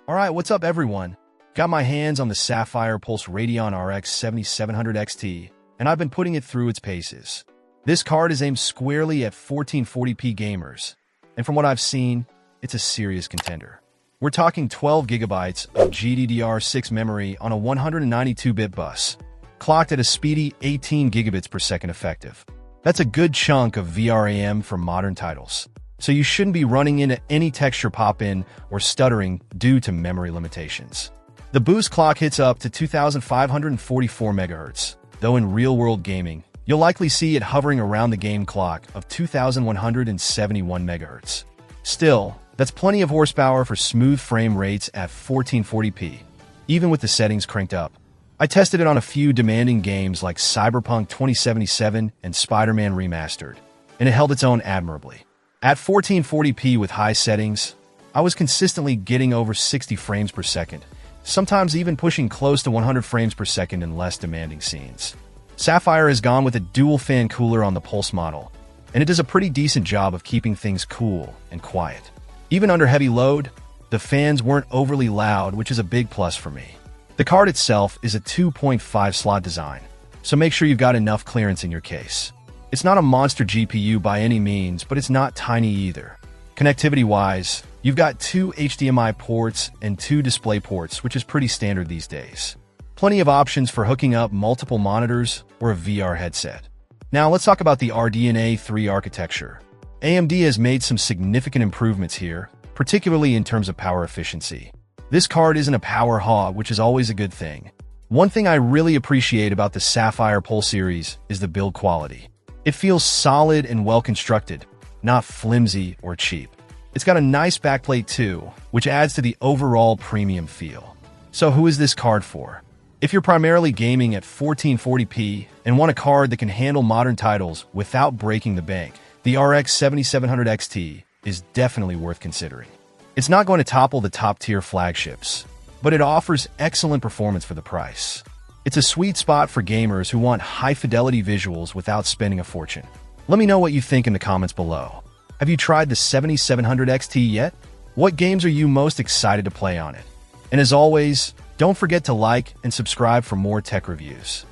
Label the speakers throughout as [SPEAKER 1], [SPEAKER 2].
[SPEAKER 1] Alright, what's up everyone? Got my hands on the Sapphire Pulse Radeon RX 7700 XT, and I've been putting it through its paces. This card is aimed squarely at 1440p gamers, and from what I've seen, it's a serious contender. We're talking 12 gigabytes of GDDR6 memory on a 192-bit bus, clocked at a speedy 18 gigabits per second effective. That's a good chunk of VRAM for modern titles, so you shouldn't be running into any texture pop-in or stuttering due to memory limitations. The boost clock hits up to 2,544 MHz, though in real-world gaming, you'll likely see it hovering around the game clock of 2,171 MHz. Still, that's plenty of horsepower for smooth frame rates at 1440p, even with the settings cranked up. I tested it on a few demanding games like Cyberpunk 2077 and Spider-Man Remastered, and it held its own admirably. At 1440p with high settings, I was consistently getting over 60 frames per second, sometimes even pushing close to 100 frames per second in less demanding scenes. Sapphire has gone with a dual-fan cooler on the Pulse model, and it does a pretty decent job of keeping things cool and quiet. Even under heavy load, the fans weren't overly loud, which is a big plus for me. The card itself is a 2.5 slot design, so make sure you've got enough clearance in your case. It's not a monster GPU by any means, but it's not tiny either. Connectivity-wise, you've got 2 HDMI ports and 2 display ports, which is pretty standard these days. Plenty of options for hooking up multiple monitors or a VR headset. Now let's talk about the RDNA 3 architecture. AMD has made some significant improvements here, particularly in terms of power efficiency. This card isn't a power hog, which is always a good thing. One thing I really appreciate about the Sapphire Pulse series is the build quality. It feels solid and well-constructed, not flimsy or cheap. It's got a nice backplate too, which adds to the overall premium feel. So who is this card for? If you're primarily gaming at 1440p and want a card that can handle modern titles without breaking the bank, the RX 7700 XT is definitely worth considering. It's not going to topple the top-tier flagships, but it offers excellent performance for the price. It's a sweet spot for gamers who want high-fidelity visuals without spending a fortune. Let me know what you think in the comments below. Have you tried the 7700 XT yet? What games are you most excited to play on it? And as always, don't forget to like and subscribe for more tech reviews.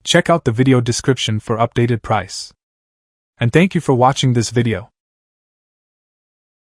[SPEAKER 2] Check out the video description for updated price. And thank you for watching this video.